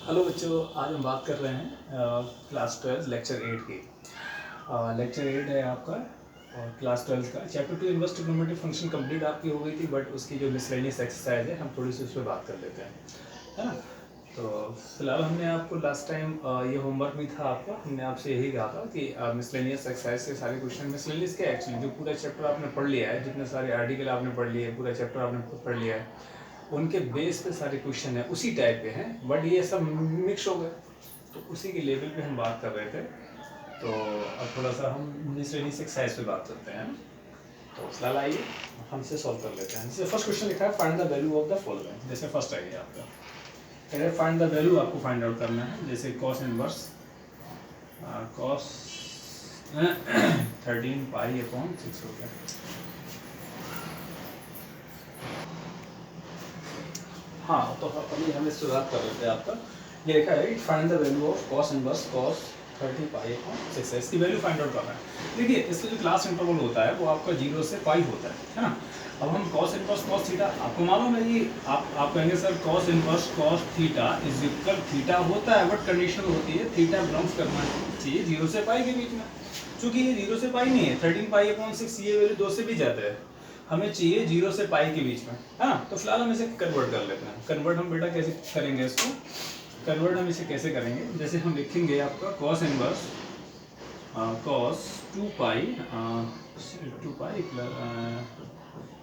Hello बच्चों, आज हम बात कर रहे हैं क्लास 12 लेक्चर 8 की। लेक्चर 8 है आपका और क्लास 12 का chapter 2 inverse trigonometric function complete आपकी हो गई थी, बट उसकी जो मिसलेनियस एक्सरसाइज है हम थोड़ी सी उस पर बात कर लेते हैं, है ना। तो फिलहाल हमने आपको लास्ट टाइम ये होमवर्क भी था आपका, हमने आपसे यही कहा था कि मिसलेनियस एक्सरसाइज के सारे क्वेश्चन मिसलेनियस के एक्चुअली जो पूरा चैप्टर आपने पढ़ लिया है, जितने सारे आर्टिकल आपने पढ़ लिए, पूरा चैप्टर आपने पढ़ लिया है, उनके बेस पे सारे क्वेश्चन हैं, उसी टाइप के हैं, बट ये सब मिक्स हो गए, तो उसी के लेवल पे हम बात कर रहे थे। तो अब थोड़ा सा हम मिसलेनियस एक्सरसाइज पे बात करते हैं। तो फिलहाल आइए हम इसे सॉल्व कर लेते हैं। जैसे फर्स्ट क्वेश्चन लिखा है find the value of the following. जैसे फर्स्ट आइए आपका कह रहे फाइंड द वैल्यू, आपको फाइंड आउट करना है। जैसे cos inverse cos 13 pi upon 6 हो गया। हाँ, तो अभी हम इस बात कर रहे थे आपका, ये लिखा है find the value of cos inverse cos 30 pi upon 6 है, इसकी वैल्यू फाइंड आउट करना है। देखिए इसका जो क्लास इंटरवल होता है वो आपका 0 से पाई होता है ना। अब हम कॉस इनवर्स कॉस थीटा, आपको मालूम है ये, आप कहेंगे sir cos inverse cos theta is equal theta होता है, बट कंडीशन होती है थीटा बिलोंग्स करना चाहिए 0 से पाई के बीच में। चूंकि ये 0 से पाई नहीं है, 13 पाई अपॉन 6 ये वैल्यू 2 से भी ज़्यादा है, हमें चाहिए 0 से पाई के बीच में, हाँ। तो फिलहाल हम इसे कन्वर्ट कर लेते हैं। कन्वर्ट हम बेटा कैसे करेंगे इसको, कन्वर्ट हम इसे कैसे करेंगे, जैसे हम लिखेंगे आपका cos inverse cos 2 pi 2 pi plus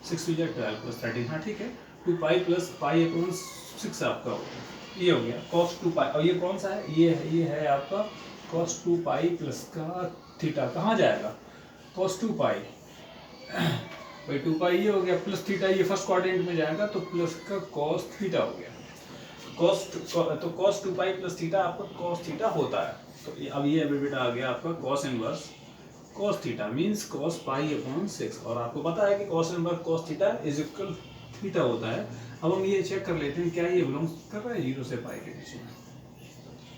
6 to 12 plus 13, हाँ ठीक है। 2 पाई प्लस पाई अपॉन 6 आपका हो गया, ये हो गया कॉस 2 पाई। और ये कौन सा है, ये है आपका कॉस 2 पाई प्लस का थीटा, कहाँ जाएगा कॉस 2 पाई भाई 2 पाई ये हो गया, प्लस थीटा ये फर्स्ट क्वाड्रेंट में जाएगा, तो प्लस का कॉस थीटा हो गया। तो कॉस 2 पाई प्लस थीटा आपका कॉस थीटा होता है। तो अब ये अभी बेटा आ गया आपका cos inverse cos theta means cos pi upon 6, और आपको पता है कि cos inverse cos theta is equal theta होता है। अब हम ये चेक कर लेते हैं क्या ये बिलोंग्स कर रहा है 0 से पाई के बीच में।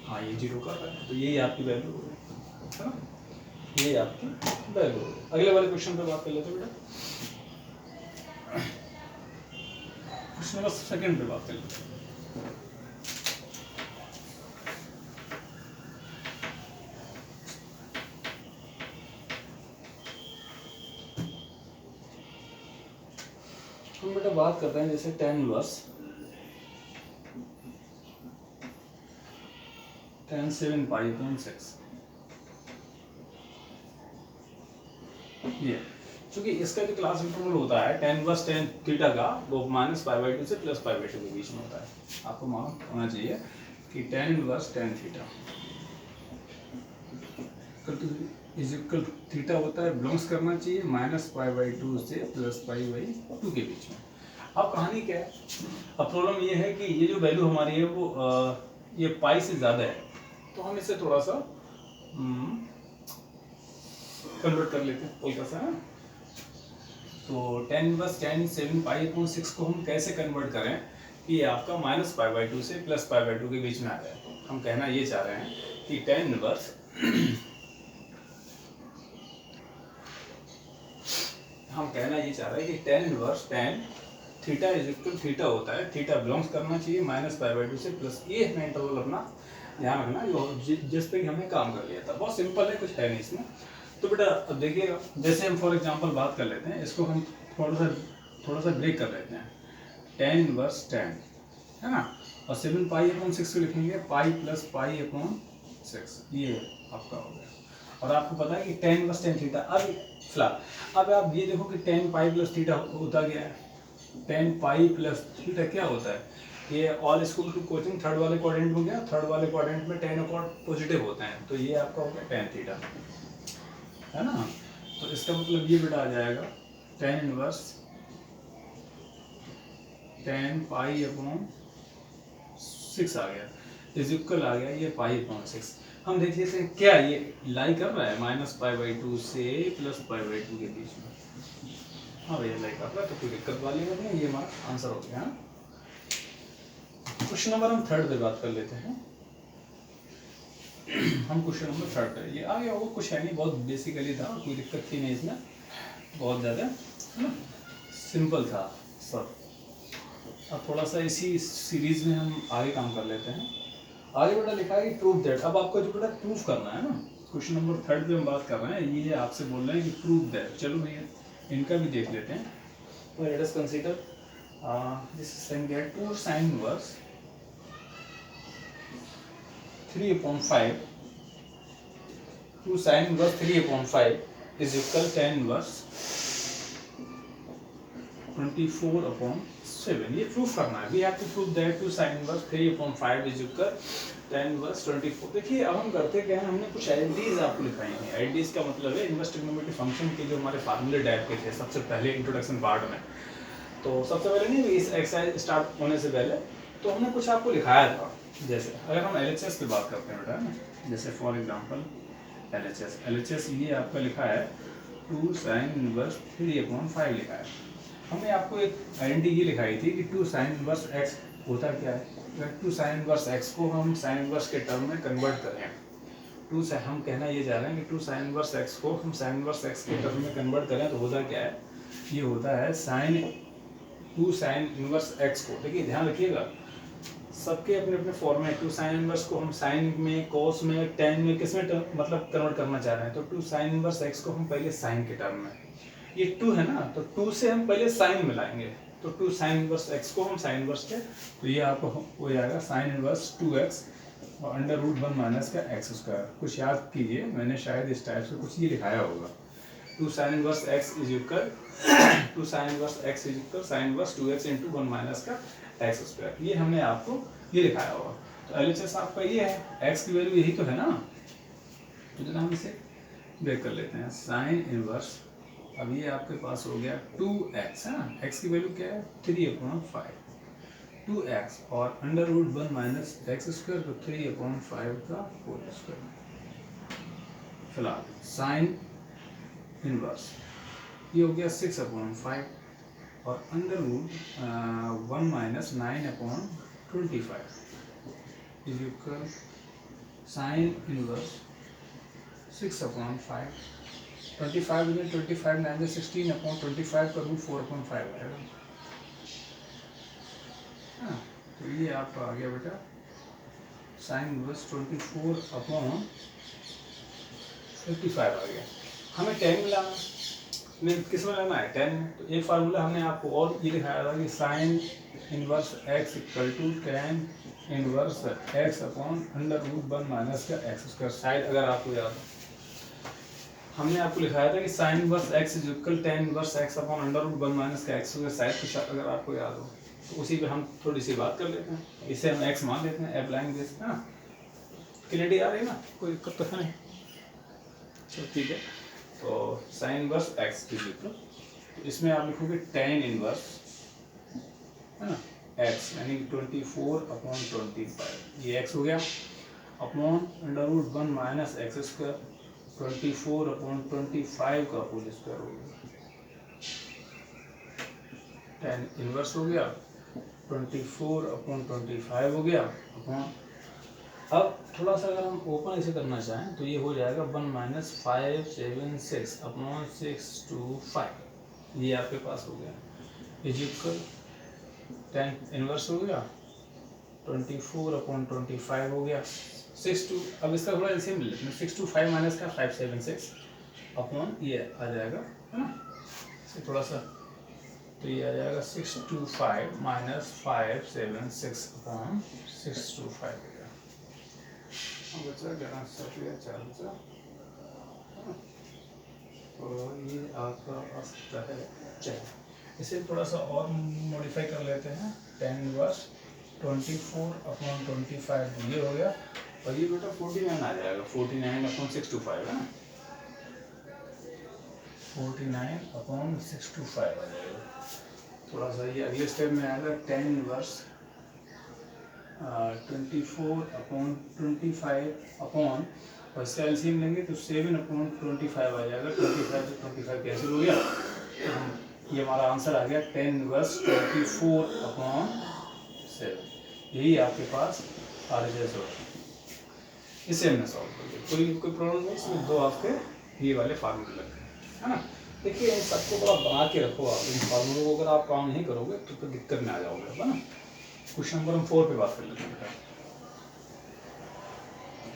हाँ, ये 0 कर रहा है, तो यही आपकी वैल्यू हो गई, है ना, ये आपकी वैल्यू हो गई। अगले वाले क्वेश्चन पे बात कर लेते हैं बेटा, क्वेश्चन नंबर सेकंड पे बात कर लेते हैं। हम बेटा बात करते हैं जैसे tan inverse tan 7 pi upon 6, ये क्योंकि इसका जो क्लास इंटरवल होता है tan इनवर्स tan थीटा का, वो माइनस पाई बाई 2 से प्लस पाई बाई 2 के बीच में होता है। आपको मालूम होना चाहिए कि tan inverse tan theta is equal theta होता है, बिलोंग्स करना चाहिए माइनस पाई बाई 2 से प्लस पाई बाई 2 के बीच में। अब कहानी क्या है, अब प्रॉब्लम ये है कि ये जो वैल्यू हमारी है वो ये पाई से ज़्यादा है, तो हम इसे थोड़ा सा कन्वर्ट कर लेते हैं हल्का सा, है। तो tan inverse tan 7 pi upon 6 को हम कैसे कन्वर्ट करें कि ये आपका माइनस पाई बाई 2 से प्लस पाई बाई 2 के बीच में आ जाए। हम कहना ये चाह रहे हैं कि tan इनवर्स हम कहना ये चाह रहे हैं कि tan inverse tan theta is equal theta होता है, थीटा बिलोंग्स करना चाहिए माइनस पाई बाई 2 से प्लस, ये हमें इंटरवल अपना ध्यान रखना जो जिस पे हमने काम कर लिया था। बहुत सिंपल है, कुछ है नहीं इसमें। तो बेटा अब देखिएगा, जैसे हम फॉर एग्जांपल बात कर लेते हैं, इसको हम थोड़ा सा ब्रेक कर लेते हैं। tan इनवर्स tan, है ना, और 7 पाई अपॉन 6 को लिखेंगे पाई प्लस पाई अपॉन 6, ये आपका हो गया। और आपको पता है कि tan इनवर्स tan थीटा, अब फिलहाल अब आप ये देखो कि tan पाई प्लस थीटा होता गया है, tan पाई प्लस थीटा क्या होता है, ये all school to coaching third वाले क्वाड्रेंट में गया, थर्ड वाले क्वाड्रेंट में tan अकॉर्ड पॉजिटिव होते हैं, तो ये आपका हो गया tan थीटा, है ना। तो इसका मतलब ये बेटा आ जाएगा tan inverse tan pi upon 6 आ गया, इज इक्वल आ गया ये पाई अपॉन 6। हम देख लेते हैं क्या ये लाई कर रहा है माइनस पाई बाई 2 से प्लस पाई बाई 2 के बीच में। हाँ भैया लाई कर रहा है, तो कोई दिक्कत वाली बात नहीं, ये हमारा आंसर हो गया। क्वेश्चन नंबर हम थर्ड पे बात कर लेते हैं। हम क्वेश्चन नंबर थर्ड पे, ये आ गया वो कुछ है नहीं, बहुत बेसिकली था, कोई दिक्कत थी नहीं इसमें, बहुत ज़्यादा है ना, सिंपल था सब। अब थोड़ा सा इसी सीरीज में हम आगे काम कर लेते हैं। आगे बेटा लिखा है कि प्रूव दैट। अब आपको जो बेटा प्रूफ करना है ना, क्वेश्चन नंबर 3 पे हम बात कर रहे हैं, ये आपसे बोल रहे हैं कि प्रूव दैट। चलो भैया इनका भी देख लेते हैं। तो let us consider this same get 2 sin inverse 3/5, 2 sin inverse 3/5 is equal tan inverse 24/7। ये प्रूफ करना है। We have to prove that 2 sin inverse 3/5 is equal tan inverse 24। देखिए अब हम करते क्या हैं, हमने कुछ आइडेंटिटीज आपको लिखाई हैं। आइडेंटिटीज का मतलब है इनवर्स ट्रिग्नोमेट्रिक फंक्शन के जो हमारे फार्मूले टाइप के थे सबसे पहले इंट्रोडक्शन पार्ट में। तो सबसे पहले नहीं, इस एक्सरसाइज स्टार्ट होने से पहले तो हमने कुछ आपको लिखाया था। जैसे अगर हम LHS की बात करते हैं बेटा ना, जैसे फॉर एग्जांपल LHS ये आपका लिखा है 2 sin इनवर्स 3/5 लिखा है। हमने आपको एक आइडेंटिटी ये लिखाई थी कि 2 sin इनवर्स x होता क्या है। अगर 2 sin इनवर्स x को हम sin इनवर्स के टर्म में कन्वर्ट करें, 2 से हम कहना ये जा रहे हैं कि 2 sin इनवर्स x को हम sin इनवर्स x के टर्म में कन्वर्ट करें तो होता क्या है, ये होता है टू साइन इनवर्स x को। देखिए ध्यान रखिएगा, सबके अपने अपने फॉर्म में। 2 साइन इनवर्स को हम साइन में, कोस में, टेन में, किस में मतलब कन्वर्ट करना चाह रहे हैं। तो 2 साइन इनवर्स x को हम पहले साइन के टर्म में, ये 2 है ना, तो 2 से हम पहले साइन मिलाएंगे। तो 2 साइन इनवर्स x को हम साइन इनवर्स के, तो ये आपको हो जाएगा साइन इनवर्स 2x और अंडर रूट 1 माइनस का x स्क्वायर। कुछ याद कीजिए, मैंने शायद इस टाइप से कुछ ये लिखाया होगा। 2 sin inverse x is equal 2 sin inverse x is equal sin inverse 2x into 1 minus का x स्क्वायर। ये हमने आपको ये लिखाया होगा। तो LHS आपका ये है, x की वैल्यू यही तो है ना, तो जरा हम इसे ब्रेक कर लेते हैं। sin इनवर्स, अब ये आपके पास हो गया 2x है ना, x की वैल्यू क्या है 3/5, 2x और under root 1 minus x square, तो 3/5 का होल स्क्वायर। फिलहाल sin इनवर्स ये हो गया 6/5 और under root 1 minus 9/25 is equal sine inverse 6/5, 25 में 25 9 16/25 का रूट 4/5 आएगा। हाँ, तो ये आपका आ गया बेटा साइन इनवर्स 24/55 आ गया। हमें 10 मिलाना, किस में लेना है 10 में। तो एक फार्मूला हमने आपको और ये दिखाया था कि sine inverse x equal to tan inverse x upon under root 1 minus का x स्क्वायर। शायद अगर आपको याद हो, हमने आपको लिखाया था कि sine inverse x is equal tan inverse x upon under root 1 minus का x स्क्वायर। शायद कुछ अगर आपको याद हो तो उसी पे हम थोड़ी सी बात कर लेते हैं। इसे हम x मान लेते हैं, अप्लाइंग दिस ना। क्लियरिटी आ रही है ना, कोई दिक्कत तो है नहीं। चलो ठीक है, तो sine inverse x is equal, तो इसमें आप लिखोगे tan इनवर्स है ना x, यानी 24/25, ये x हो गया, upon under root 1 minus x square 24/25 का होल स्क्वायर हो गया। tan इनवर्स हो गया 24/25 हो गया अपॉन, अब थोड़ा सा अगर हम ओपन इसे करना चाहें तो ये हो जाएगा 1 माइनस 576 अपॉन 625, ये आपके पास हो गया इज इक्वल tan इनवर्स हो गया 24/25 हो गया 6 अब इसका थोड़ा एलसीएम ले लेते हैं। 625 माइनस का 576 अपॉन ये आ जाएगा है ना, इसे थोड़ा सा, तो ये आ जाएगा 625 माइनस 576 अपॉन 625 हो गया। बचा 11 4, तो ये आपका आ सकता है। चलिए इसे थोड़ा सा और मॉडिफाई कर लेते हैं। tan इनवर्स 24/25 ये हो गया, और ये बेटा 49 आ जाएगा, 49/625 है ना, 49/625 आ जाएगा। थोड़ा सा ये अगले स्टेप में आएगा tan इनवर्स 24/25 अपॉन, और इसका एलसीएम लेंगे तो 7/25 आ जाएगा। 25 से 25 कैंसिल हो गया, ये हमारा आंसर आ गया tan इनवर्स 24/7। यही आपके पास RHS होगा। इसे हमने सॉल्व कर दिया, कोई प्रॉब्लम नहीं। इसमें दो आपके ये वाले फार्मूले लग गए है ना। देखिए इन सबको बड़ा बना के रखो आप, इन फार्मूलों को अगर आप काम नहीं करोगे तो फिर दिक्कत में आ जाओगे है ना। क्वेश्चन नंबर हम 4 पे बात कर लेते हैं।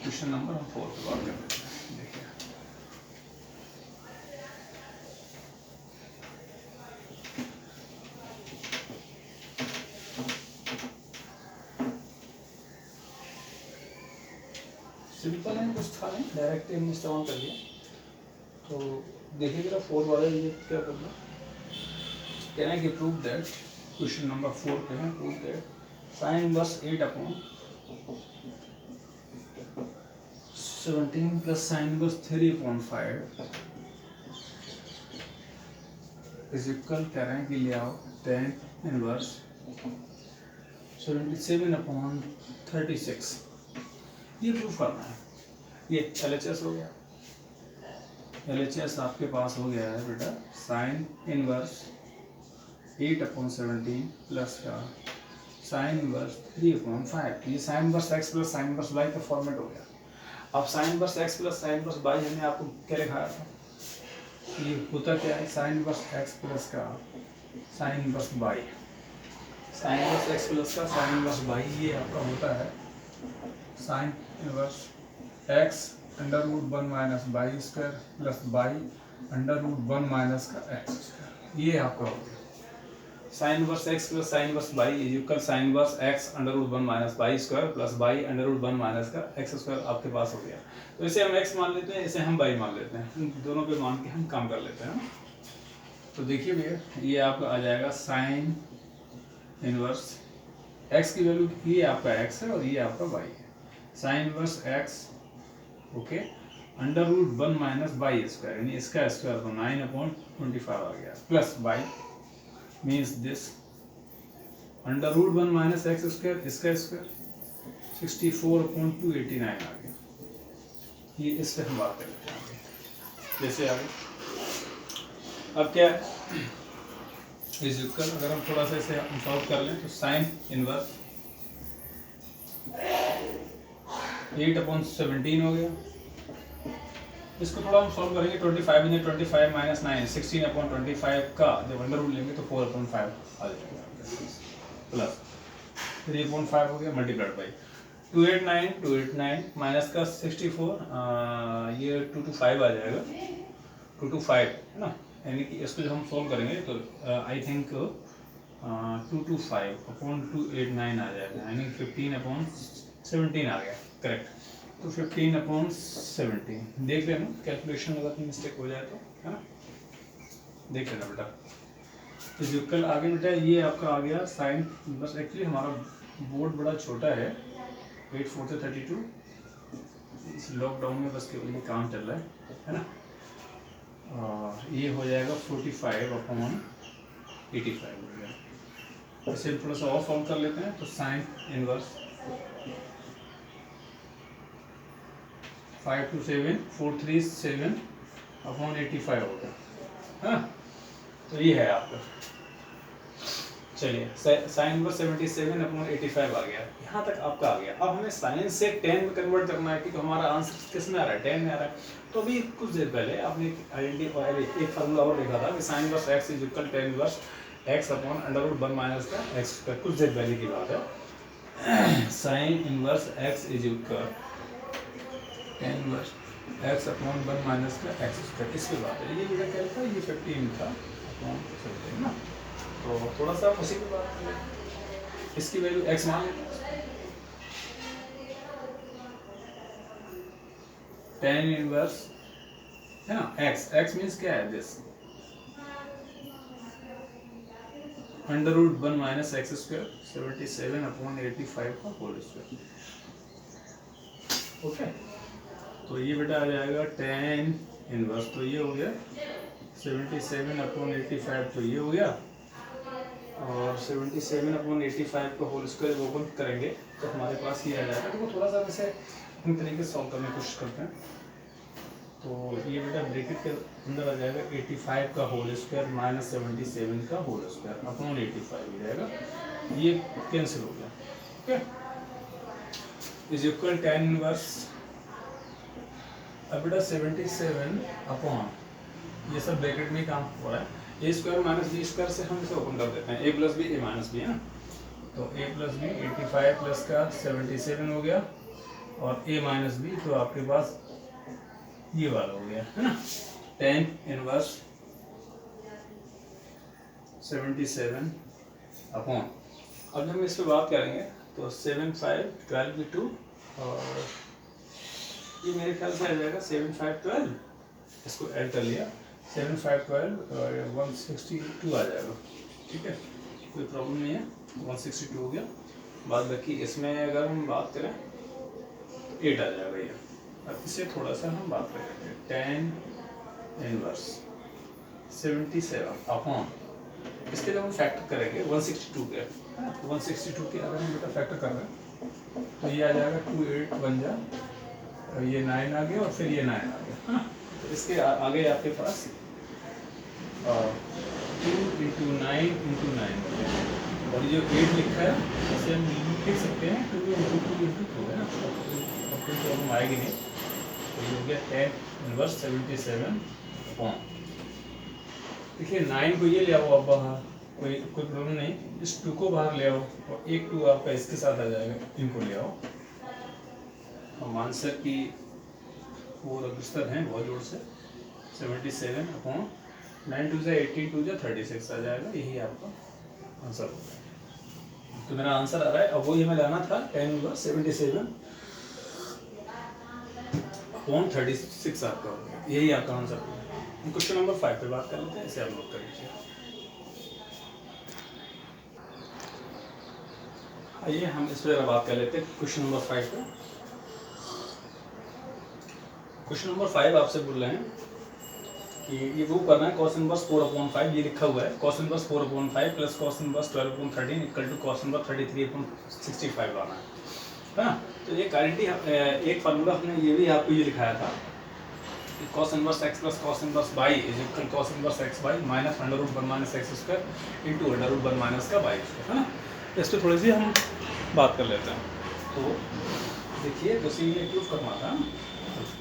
क्वेश्चन नंबर हम 4 पे बात कर लेते हैं। देखिए सिंपल है, कुछ था नहीं, डायरेक्ट हमने इस्तेमाल कर लिया। तो देखिए जरा 4 वाले ये क्या करना, कहना है कि प्रूव दैट, क्वेश्चन नंबर 4 पे है, prove that sine inverse 8/17 plus sine inverse 3/5 is equal, कह रहे हैं कि ले आओ tan इनवर्स 77/36, ये प्रूव करना है। ये LHS हो गया, LHS आपके पास हो गया है बेटा साइन इनवर्स 8/17 प्लस का साइन इनवर्स 3/5। ये sign inverse x plus sine inverse y का फॉर्मेट हो गया। अब sign inverse x plus sine inverse y हमने आपको क्या लिखाया था, ये होता क्या है, साइन इनवर्स x प्लस का sine inverse y, sign inverse x plus का साइन इनवर्स y, ये आपका होता है sine inverse x √1 minus y square plus y √1 minus का x स्क्वायर, ये आपका हो गया sign inverse x plus sine inverse y is equal sine inverse x √1 minus y square plus y √1 minus का x स्क्वायर आपके पास हो गया। तो इसे हम x मान लेते हैं, इसे हम y मान लेते हैं, दोनों पे मान के हम काम कर लेते हैं। तो देखिए भैया ये आपका आ जाएगा साइन इनवर्स x की वैल्यू, ये आपका x है और ये आपका y है, sine inverse x okay √1 minus y square, यानी इसका स्क्वायर तो 9/25 आ गया, plus y means this √1 minus x square, इसका स्क्वायर 64/289 आ गया। ये इससे हम बात कर लेते हैं जैसे आगे। अब क्या है इज इक्वल, अगर हम थोड़ा सा इसे हम सॉल्व कर लें तो साइन इनवर्स 8/17 हो गया, इसको थोड़ा हम सॉल्व करेंगे 25 × 25 माइनस 9 16/25 का जब अंडर रूट लेंगे तो 4/5 आ जाएगा प्लस 3/5 हो गया मल्टीप्लाइड बाई 289 माइनस का 64 ये 225 आ जाएगा 225 है ना, यानी कि इसको जब हम सॉल्व करेंगे तो आई थिंक 225/289 आ जाएगा, यानी 15/17 आ गया करेक्ट। तो 15/17 देख लेना, कैलकुलेशन अगर कहीं मिस्टेक हो जाए तो है ना, देख लेना बेटा। इस इक्वल आगे बेटा ये आपका आ गया साइन, बस एक्चुअली हमारा बोर्ड बड़ा छोटा है 8/4 से 32, इस लॉकडाउन में बस केवल ये काम चल रहा है ना। ये हो जाएगा 45/85 हो गया। इसे थोड़ा सा और सॉल्व कर लेते हैं तो साइन इनवर्स 527 437/85 हो गया है ना। तो ये है आपका, चलिए साइन इनवर्स 77/85 आ गया, यहाँ तक आपका आ गया। अब हमें साइन से टेन में कन्वर्ट करना है, क्योंकि हमारा आंसर किस में आ रहा है, 10 में आ रहा है। तो अभी कुछ देर पहले आपने एक फार्मूला और लिखा था कि sine inverse x is equal tan inverse x/√1 minus का x स्क्वायर, कुछ देर पहले की बात है। Sine inverse x is equal tan inverse x/1 minus का x स्क्वायर, इसकी बात है। ये मेरा क्या था, ये 15 था अपॉन ना, तो थोड़ा सा उसी की बात करें, इसकी वैल्यू x मान लेते हैं, टेन इनवर्स है ना x मीन्स क्या है, दिस √1 माइनस x स्क्वायर 77/85 का होल स्क्वायर ओके। तो ये बेटा आ जाएगा टेन इनवर्स, तो ये हो गया 77/85, तो ये हो गया, और 77/85 का होल स्क्वायर वो ओपन करेंगे तो हमारे पास ये आ जाएगा। तो वो थोड़ा सा वैसे अपनी तरीके से सॉल्व करने की कोशिश करते हैं। तो ये बेटा ब्रैकेट के अंदर आ जाएगा 85 का होल स्क्वायर माइनस 77 का होल स्क्वायर अपॉन 85 हो जाएगा, ये कैंसिल हो गया okay. Is equal tan inverse, अब बेटा 77 अपॉन ये सब ब्रैकेट में काम हो रहा है, ए स्क्वायर माइनस बी स्क्वायर से हम इसे ओपन कर देते हैं, ए प्लस बी ए माइनस बी है ना। तो ए प्लस बी 85 प्लस का 77 हो गया और a माइनस बी, तो आपके पास ये वाला हो गया है ना, टेन इनवर्स 77 अपॉन, अब जब हम इस पर बात करेंगे तो 7 5 12 की 2, और ये मेरे ख्याल से आ जाएगा 7 5 12, इसको ऐड कर लिया 7 5 12 और 162 आ जाएगा, ठीक है, कोई प्रॉब्लम नहीं है, 162 हो गया। बाद बाकी इसमें अगर हम बात करें तो 8 आ जाएगा ये। अब इससे थोड़ा सा हम बात करेंगे, 10 इनवर्स 77 अपॉन, इसके जब हम फैक्टर करेंगे 162 के, 162 के अगर हम बेटा फैक्टर कर रहे हैं तो ये आ जाएगा 2 8 बन जा, ये 9 आ गया और फिर ये 9 आ गया, है ना। तो इसके आगे आपके पास 2 इंटू 9 इंटू 9, और ये जो 8 लिखा है इसे हम लिख सकते हैं 2 इंटू 2 इंटू 2, है ना, अब कोई प्रॉब्लम आएगी नहीं। तो ये हो गया 10 इनवर्स 77 अपॉन, देखिए 9 को ये ले आओ आप बाहर, कोई प्रॉब्लम नहीं, इस 2 को बाहर ले आओ और एक 2 आपका इसके साथ आ जाएगा, इनको ले आओ। हम आंसर की 4 अग्रसर हैं बहुत जोर से, 77 अपॉन 9 2 18 2 36 आ जाएगा, यही आपका आंसर हो गया। तो मेरा आंसर आ रहा है, अब वो हमें लाना था 10 इनवर्स 77 अपॉन 36 आपका हो गया, यही आपका आंसर हो गया। क्वेश्चन नंबर 5 पे बात कर लेते हैं, इसे आप नोट कर लीजिए। आइए हम इस पर बात कर लेते हैं क्वेश्चन नंबर 5 पे। क्वेश्चन नंबर 5 आपसे बोल रहे हैं कि ये वो करना है cos इनवर्स 4/5, ये लिखा हुआ है cos inverse 4/5 plus cos inverse 12/13 equal to cos inverse 33/65 लाना है ना। तो ये गारंटी एक फार्मूला हमने ये भी आपको ये लिखाया था कि cos inverse x plus cos inverse y is equal cos inverse x y minus √1 minus x square into √1 minus का y स्क्वायर, है ना। इस पर थोड़ी सी हम बात कर लेते हैं। तो देखिए तो सी ये प्रूफ करना था,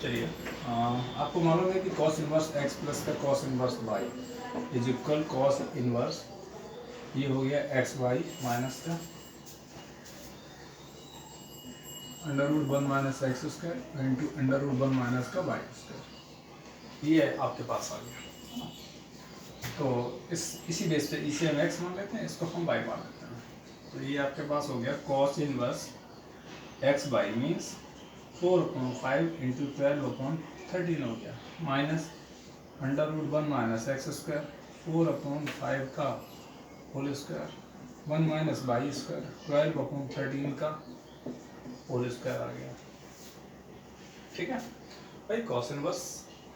चलिए आपको मालूम है कि cos इनवर्स x प्लस का cos inverse y is equal cos inverse, ये हो गया एक्स वाई माइनस का √1 minus x square into √1 minus का वाई स्क्वायर, ये आपके पास आ गया। तो इसी बेस पे इसे हम x मान लेते हैं, इसको हम y मान लेते हैं। तो ये आपके पास हो गया cos inverse x by means 4/5 into 12/13 हो गया, माइनस √1 माइनस एक्स स्क्वायर 4/5 का whole square 1 minus by square 12/13 का होल स्क्वायर आ गया, ठीक है भाई। cos inverse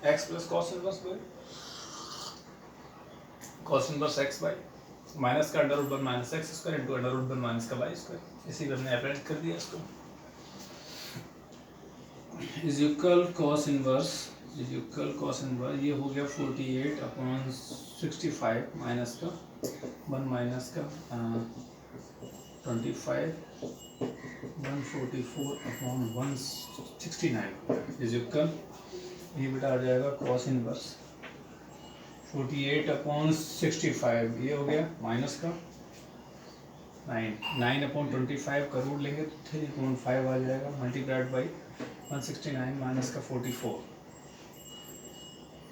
x plus cos inverse y, cos inverse x by minus का √1 minus x square into √1 minus का बाई स्क्वायर, इसी पे हमने अप्लाई कर दिया इसको, इज इक्वल cos इनवर्स ये हो गया 48/65 माइनस का 1 माइनस का 25 144/169 इज इक्वल, ये बेटा आ जाएगा cos इनवर्स 48/65, ये हो गया माइनस का 9/25 का रूट लेंगे तो 3/5 आ जाएगा, मल्टीप्लाइड बाई 169 माइनस का 44,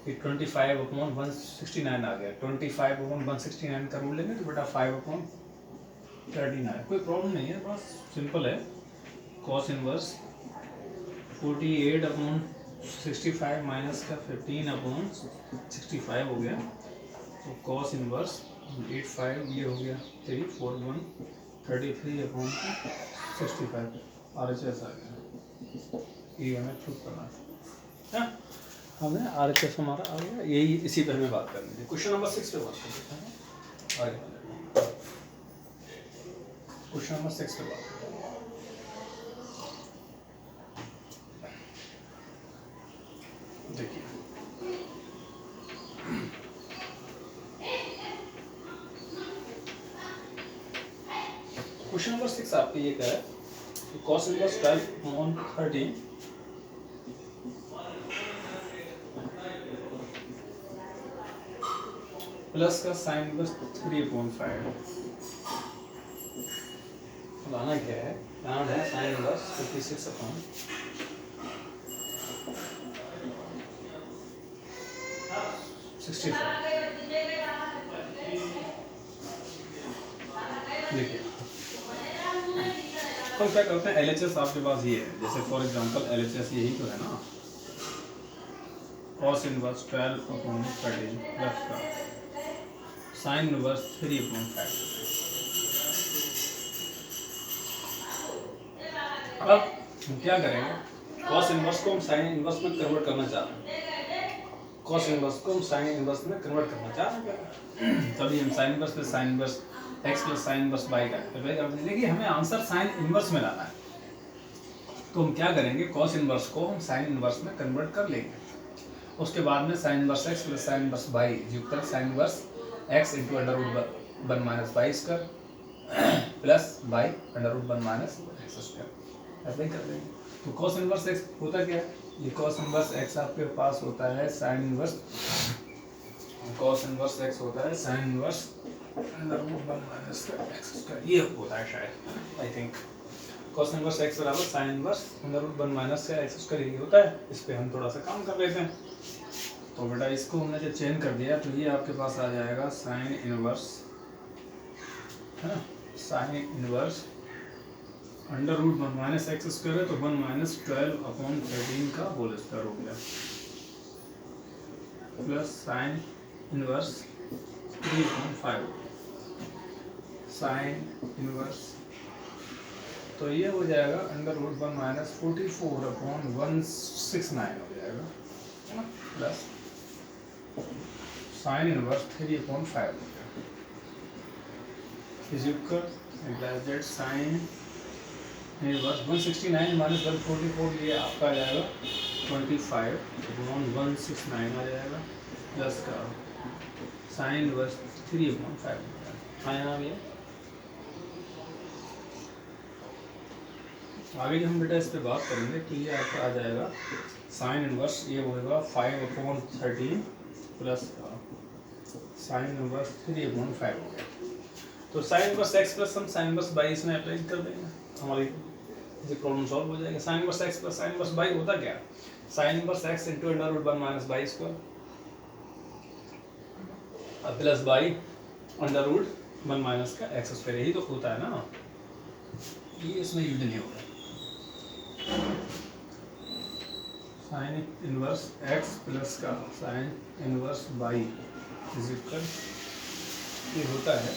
25/169 आ गया, 25/169 का रूट लेंगे तो बेटा 5/39, कोई प्रॉब्लम नहीं है, बस सिंपल है। cos इनवर्स 48/65 माइनस का 15/65 हो गया, तो cos इनवर्स 85 ये हो गया 34133/65 RHS आ गया, ये हमें प्रूफ करना है, हमें RHS हमारा आ गया, यही इसी पर हमें बात करनी थी। क्वेश्चन नंबर 6 पे बात कर लेते हैं, आगे क्वेश्चन नंबर 6 पे बात करते हैं। देखिए क्वेश्चन नंबर 6 आपके ये क्या है, cos इनवर्स 12/13 प्लस का sin इनवर्स 3/5 लाना क्या है, यहाँ है साइन इनवर्स 56 अपॉन देखिए तो क्या करते हैं, LHS आपके पास ये है, जैसे फॉर एग्जांपल LHS यही तो है ना, cos इनवर्स 12 अपॉन 13 प्लस का साइन इनवर्स 3 अपॉन 5। अब हम क्या करेंगे, cos इनवर्स को हम साइन इनवर्स में कन्वर्ट करना चाह रहे हैं, cos इनवर्स को हम साइन इनवर्स में कन्वर्ट करना चाह रहे हैं, तभी हम sine inverse plus sine inverse x plus sine inverse y का अप्लाई कर देंगे। देखिए हमें आंसर साइन इनवर्स में लाना है, तो हम क्या करेंगे, cos इनवर्स को हम साइन इनवर्स में कन्वर्ट कर लेंगे, उसके बाद में sine inverse x plus sine inverse y equal sine inverse x into under root 1 minus y square plus y under root 1 minus x square apply कर देंगे। तो cos इनवर्स x होता क्या है, ये cos इनवर्स x आपके पास होता है sine inverse, cos inverse x होता है sine inverse under root 1 minus x square, ये होता है शायद, I think cos inverse x बराबर sin inverse under root 1 minus का x स्क्वायर यही होता है। इस पे हम थोड़ा सा काम कर लेते हैं। तो बेटा इसको हमने जब चेंज कर दिया तो ये आपके पास आ जाएगा sin इनवर्स, है ना, sin inverse under root 1 minus x square है तो 1 माइनस 12 अपॉन 13 का होल स्क्वायर हो गया plus sin inverse 3.5 sin inverse, तो ये हो जाएगा अंडर रूट 1 माइनस 44 अपॉन 169 हो जाएगा, है ना, प्लस साइन इनवर्स 3/5 हो जाएगा is equal that sine inverse 169 minus 144 ये आपका आ जाएगा 25 अपॉन 169 आ जाएगा प्लस का साइन इनवर्स 3/5 आया ये। आगे जब हम बेटा इस पे बात करेंगे तो ये आपका आ जाएगा साइन इनवर्स, ये होगा 5/13 प्लस साइन इनवर्स 3/5 हो गया। तो साइन इनवर्स x प्लस हम साइन इनवर्स y इसमें अप्लाई कर देंगे, हमारी ये प्रॉब्लम सॉल्व हो जाएगी। Sine inverse x plus sine inverse y होता क्या है, sine inverse x into under root 1 minus y square plus y under root 1 minus का x स्क्वायर, यही तो होता है ना, ये इसमें यूज नहीं होगा। साइन इनवर्स x प्लस का sine inverse y is equal, ये होता है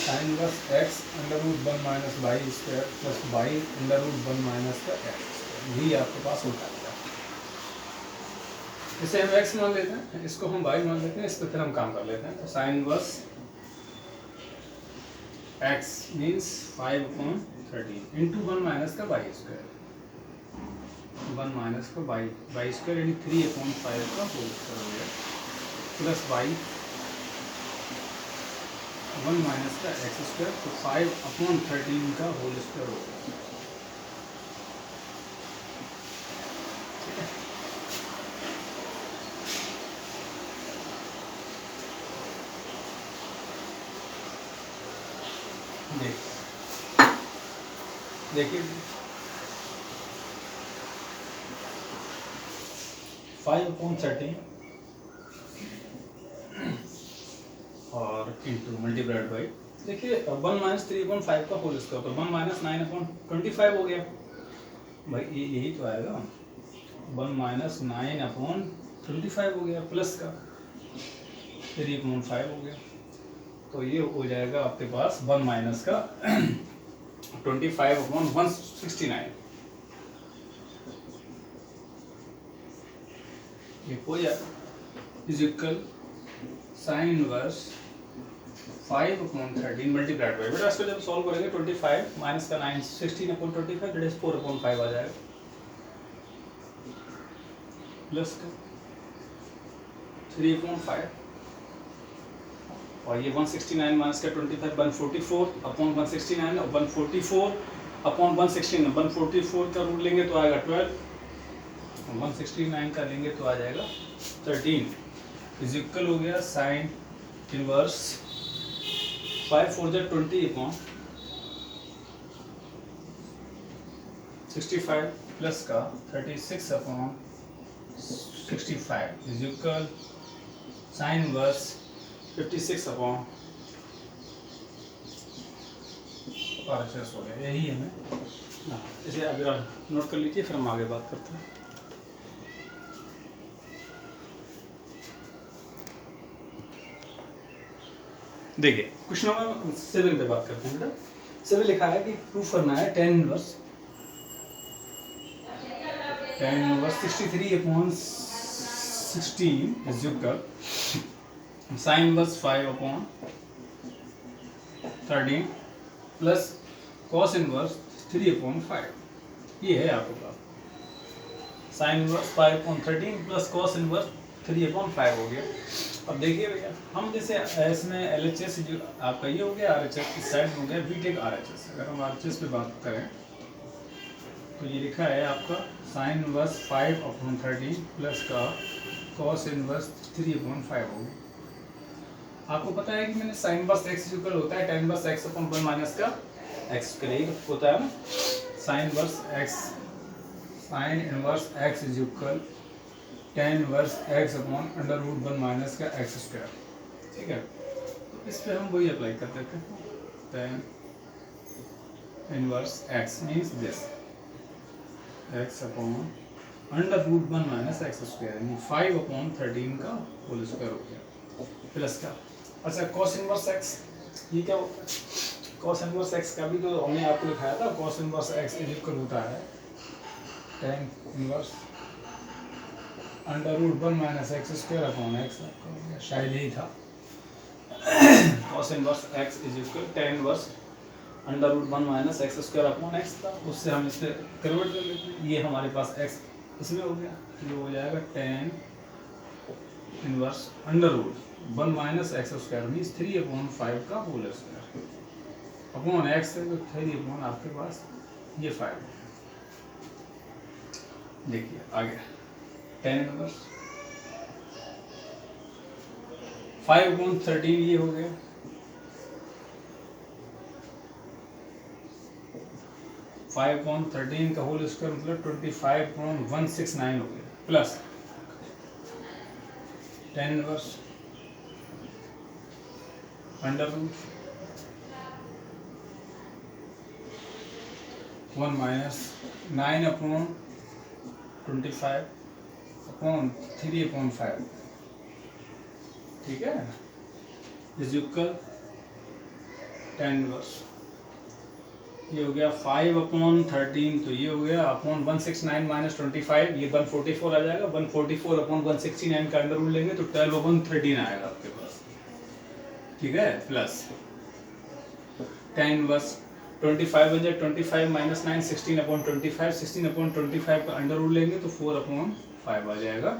sine inverse x under root 1 minus y square plus y under root 1 minus का x स्क्वायर, यही आपके पास होता है। इसे हम x मान लेते हैं, इसको हम y मान लेते हैं, इस पर फिर हम काम कर लेते हैं। तो sine inverse x means 5/13 into 1 minus का y स्क्वायर, 1 माइनस का y स्क्वायर यानी 3/5 का होल स्क्वायर हो गया प्लस y 1 माइनस का x स्क्वायर तो 5/13 का होल स्क्वायर हो गया। देखिए 5/13 और इंटू मल्टीप्लाइड बाई, देखिए 1 माइनस 3/5 का होल स्क्वायर तो 1 माइनस 9/25 हो गया भाई, ये यही तो आएगा, 1 माइनस 9/25 हो गया प्लस का 3/5 हो गया, तो ये हो जाएगा आपके पास 1 माइनस का 25/169, ये हो जाएगा is equal sine inverse 5/13 multiplied by, बेटा इसको जब सॉल्व करेंगे 25 माइनस का 9 16/25 दैट इज 4/5 आ जाएगा प्लस का 3/5 और ये 169 माइनस का 25 144/169 और 144/169 144 का रूट लेंगे तो आएगा 12, 169 का लेंगे तो आ जाएगा 13 इज इक्वल हो गया साइन इनवर्स 5 4 20 65 प्लस का 36/65 is equal sine inverse 56/RHS हो गया। यही हमें इसे अगर आप नोट कर लीजिए, फिर हम आगे बात करते हैं। देखिए क्वेश्चन नंबर 7 पे बात करते हैं बेटा। 7 लिखा है कि प्रूफ करना है tan inverse 63/16 is equal sine inverse 5/13 plus cos inverse 3/5। ये है आपके पास sine inverse 5/13 plus cos inverse 3/5 हो गया। अब देखिए भैया, हम जैसे इसमें LHS जो आपका ये हो गया, RHS इस साइड में हो गया, V टेक RHS। अगर हम RHS पे बात करें तो ये लिखा है आपका साइन इनवर्स 5/13 प्लस का कॉस इनवर्स 3/5 हो गया। आपको पता है कि मैंने साइन इनवर्स x इक्वल होता है tan इनवर्स x अपन 1 माइनस का x के लिए होता है ना। Sign inverse x is equal tan inverse x upon √1 minus का x स्क्वायर। ठीक है, तो इस पे हम वही अप्लाई कर देते हैं। tan inverse x means this x upon √1 minus x square, यानी 5/13 का होल स्क्वायर हो गया प्लस का। अच्छा cos इनवर्स x ये क्या होता है? cos इनवर्स x का भी तो हमने आपको लिखाया था। cos inverse x is equal होता है tan inverse √1 minus x square upon x, शायद यही था। cos inverse x is equal tan inverse √1 minus x square upon x था। उससे हम इसे कन्वर्ट कर लेते हैं। ये हमारे पास x इसमें हो गया, ये हो जाएगा tan inverse √1 minus x square means 3/5 का होल स्क्वायर अपॉन x है तो 3 आपके पास ये 5। देखिए आगे tan इनवर्स 5/13 ये हो गया, 5/13 का होल स्क्वायर मतलब 25.169 हो गया प्लस tan इनवर्स √1 माइनस 9/25/3/5। ठीक है, इज इक्वल tan इनवर्स ये हो गया 5/13, तो ये हो गया अपॉन 169 माइनस 25, ये 144 आ जाएगा। 144/169 का अंडर रूट लेंगे तो 12/13 आएगा आपके पास। ठीक है, प्लस tan इनवर्स 25 बन जाए 25 माइनस 9 16/25, 16/25 का अंडर रूट लेंगे तो 4/5 आ जाएगा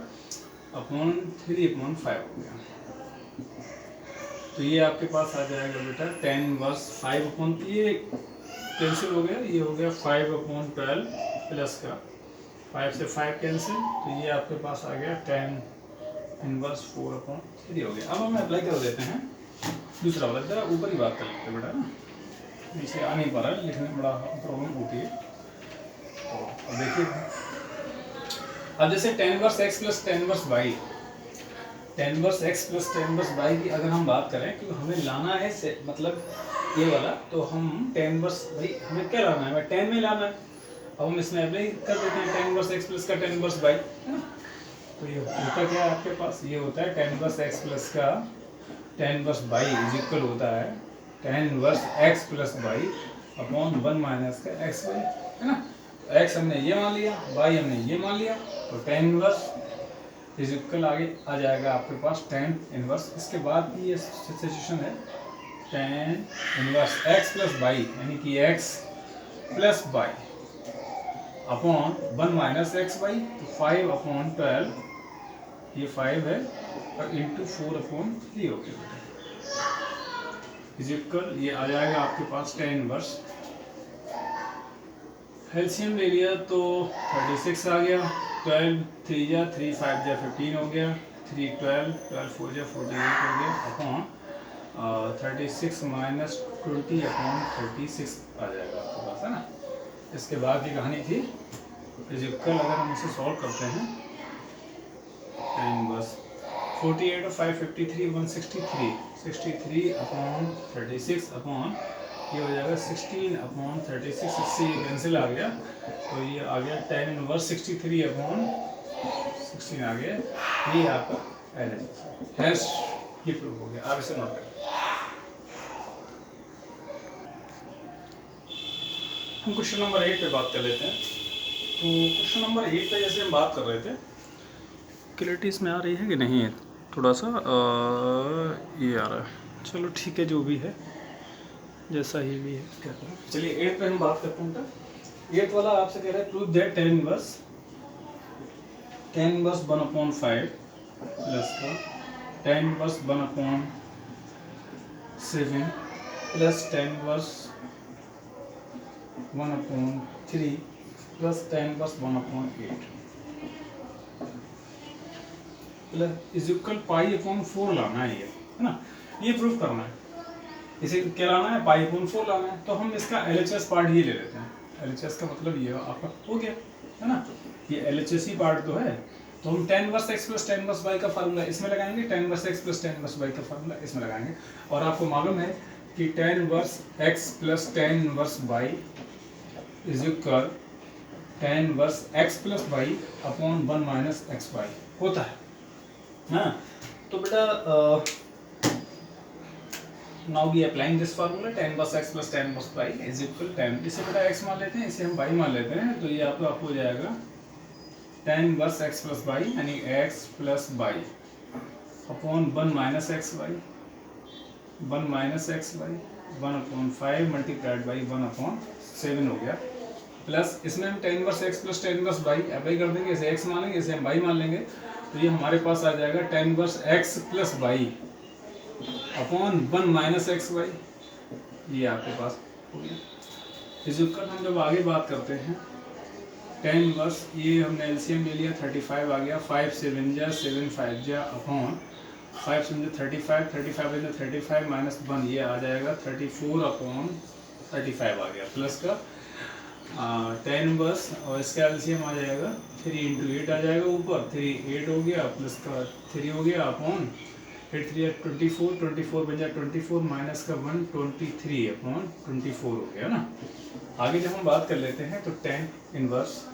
अपॉन 3/5 हो गया। तो ये आपके पास आ जाएगा बेटा tan इनवर्स 5 ये कैंसिल हो गया, ये हो गया 5/12 प्लस का 5 से 5 कैंसिल, तो ये आपके पास आ गया tan इनवर्स 4/3 हो गया। अब हम अप्लाई कर देते हैं दूसरा वाला। जरा ऊपर ही बात कर लेते हैं बेटा ना, नीचे आ नहीं पा रहा है, लिखने में बड़ा प्रॉब्लम होती है। तो अब देखिए, अब जैसे tan inverse x plus tan inverse y, tan inverse x plus tan inverse y की अगर हम बात करें कि हमें लाना है से मतलब ये वाला, तो हम tan इनवर्स भाई हमें क्या लाना है, हमें tan में लाना है। अब हम इसमें अप्लाई कर देते हैं tan इनवर्स x प्लस का tan इनवर्स y, है ना। तो ये होता क्या है आपके पास, ये होता है tan इनवर्स x प्लस का tan inverse y is equal होता है tan inverse x plus y upon 1 minus का x y, है ना। x हमने ये मान लिया, y हमने ये मान लिया, तो tan इनवर्स इज इक्वल आगे आ जाएगा आपके पास tan इनवर्स। इसके बाद ये सिचुएशन है tan inverse x plus y यानी कि x plus y upon 1 minus x y, तो 5/12 ये 5 है और इंटू 4/3 हो गया बेटा इज इक्वल, ये आ जाएगा आपके पास tan इनवर्स। एलसीएम ले लिया तो 36 आ गया, 12 3 जा 3 5 जा 15 हो गया, 3 12 12 4 जा 48 हो गया अपॉन 36 माइनस 20/36 आ जाएगा आपके पास, है ना। इसके बाद की कहानी थी इज इक्वल, अगर हम इसे सॉल्व करते हैं टेन बस 48 और 553 163 63 अपॉन 36 अपॉन ये हो जाएगा 16 अपॉन 36, इससे कैंसिल आ गया, तो ये आ गया टेन इनवर्स 63 अपॉन 16 आ गया। ये आपका हैश ये प्रूव हो गया। आप इसे नोट करें। हम क्वेश्चन नंबर 8 पे बात कर लेते हैं। तो क्वेश्चन नंबर 8 पे जैसे हम बात कर रहे थे, क्लैरिटी इसमें आ रही है कि नहीं है, थोड़ा सा ये आ रहा है, चलो ठीक है, जो भी है जैसा ही भी है क्या करें। चलिए 8 पे हम बात करते हैं। 8 वाला आपसे कह रहा है prove that tan inverse 1/5 plus का tan inverse 1/7 plus tan inverse 1/3 plus tan inverse 1/8 plus is equal π/4 लाना है, ये है ना, ये प्रूफ करना है। इसे क्या लाना है, π/4 लाना है। तो हम इसका LHS पार्ट ये ले लेते हैं। LHS का मतलब ये आपका हो गया, है ना, ये LHS ही पार्ट तो है। तो हम tan inverse x plus tan inverse y का फार्मूला इसमें लगाएंगे, tan inverse x plus tan inverse y का फार्मूला इसमें लगाएंगे। और आपको मालूम है कि tan inverse x plus tan inverse y is equal tan inverse x plus y upon 1 minus xy होता है। हाँ, तो बेटा now we applying this formula tan inverse x plus tan inverse y is equal tan, इसे बेटा x मान लेते हैं, इसे हम y मान लेते हैं। तो ये आपका हो जाएगा tan inverse x plus y यानी x plus y upon 1 minus xy 1 minus xy 1/5 multiplied by 1/7 हो गया। प्लस इसमें हम tan inverse x plus tan inverse y apply कर देंगे, इसे x मान लेंगे, इसे हम y मान लेंगे। तो ये हमारे पास आ जाएगा tan inverse x plus y upon 1 minus xy, ये आपके पास हो गया। इस इक्वल हम जब आगे बात करते हैं tan इनवर्स, ये हमने एलसीएम ले लिया 35 आ गया, 5 7 जा 7 5 जा अपॉन 5 7 35 35 35 माइनस 1, ये आ जाएगा 34 अपॉन 35 आ गया, प्लस का tan इनवर्स और इसका एलसीएम आ जाएगा 3 × 8 आ जाएगा, ऊपर 3 8 हो गया, प्लस का 3 हो गया अपॉन 8 3 24 24 बन जाए 24 माइनस का 1 23 अपॉन 24 हो गया ना। आगे जब हम बात कर लेते हैं तो tan इनवर्स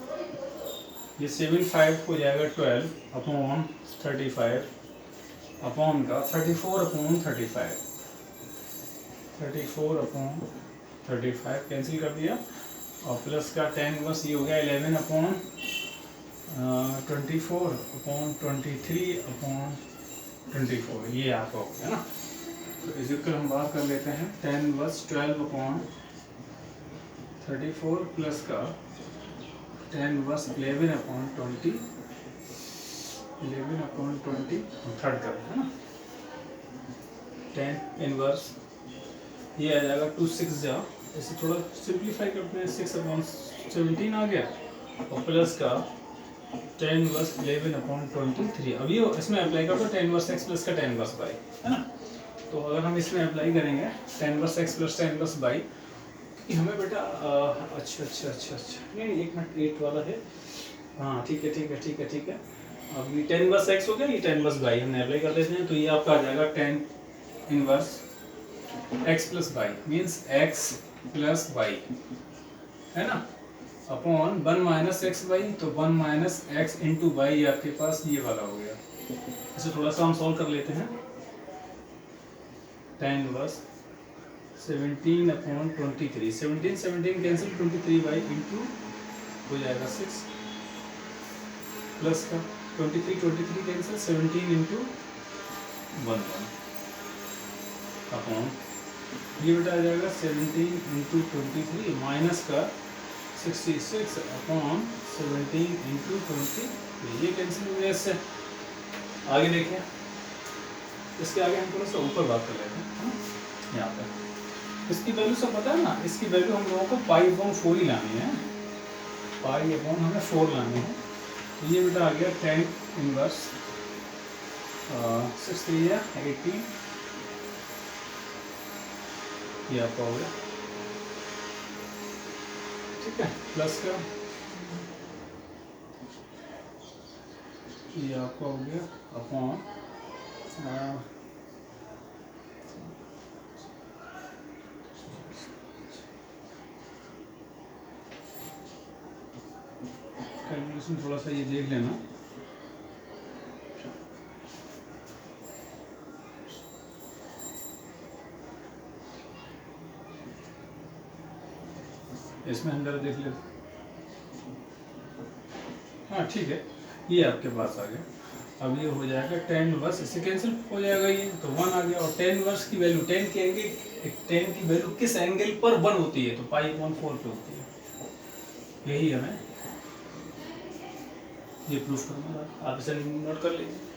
ये 7 5 हो जाएगा 12 अपॉन 35 अपॉन का 34 अपॉन 35 34 अपॉन 35 कैंसिल कर दिया, और प्लस का tan इनवर्स ये हो गया 11 अपॉन 24 अपॉन 23 अपॉन 24, ये आपका हो गया ना। तो इस इक्वल हम बात कर लेते हैं tan इनवर्स 12 अपॉन 34 प्लस का tan inverse 11 upon 20 11 upon 20 third कर है ना। tan इनवर्स ये आ जाएगा 2 6 जा, इसे थोड़ा सिंप्लीफाई करते हैं, 6 अपॉन 17 आ गया, और प्लस का tan इनवर्स 11 अपॉन 23। अब ये इसमें अप्लाई कर दो tan इनवर्स x प्लस का tan इनवर्स y, है ना। तो अगर हम इसमें अप्लाई करेंगे tan inverse x plus tan inverse y, हमें बेटा अच्छा नहीं एक मिनट 8 वाला है, हाँ ठीक है। अब ये tan इनवर्स x हो गया, ये tan इनवर्स y हमने अप्लाई कर देते हैं। तो ये आपका आ जाएगा tan inverse x plus y means x plus y, है ना, अपॉन 1 माइनस xy, तो 1 माइनस x इंटू वाई आपके पास ये वाला हो गया। इसे थोड़ा सा हम सॉल्व कर लेते हैं। tan inverse 17 upon 23 17 cancel 23 by into हो जाएगा 6 प्लस का 23 कैंसिल 17 इंटू 1 अपॉन ये बेटा आ जाएगा 17 इंटू 23 माइनस का 66 अपॉन 17 इंटू 23, ये कैंसिल हो गया इससे। आगे देखिए, इसके आगे हम थोड़ा सा ऊपर बात कर लेते हैं। यहाँ पर इसकी वैल्यू सब पता है ना, इसकी वैल्यू हम लोगों को π/4 ही लानी है, π/4 हमें 4 लानी है। तो ये बेटा आ गया tan इनवर्स 6 3 18, ये आपका हो गया, ठीक है, प्लस का ये आपका हो गया अपॉन कैलकुलेशन थोड़ा सा ये देख लेना। इसमें हम जरा देख लेते। हाँ ठीक है, ये आपके पास आ गया। अब ये हो जाएगा टेन वर्स, इससे कैंसिल हो जाएगा ये, तो 1 आ गया। और टेन वर्स की वैल्यू, टेन की एंगल, टेन की वैल्यू किस एंगल पर 1 होती है, तो पाई/4 पे होती है। यही हमें ये प्रूफ करना था, आप इसे नोट कर लीजिए।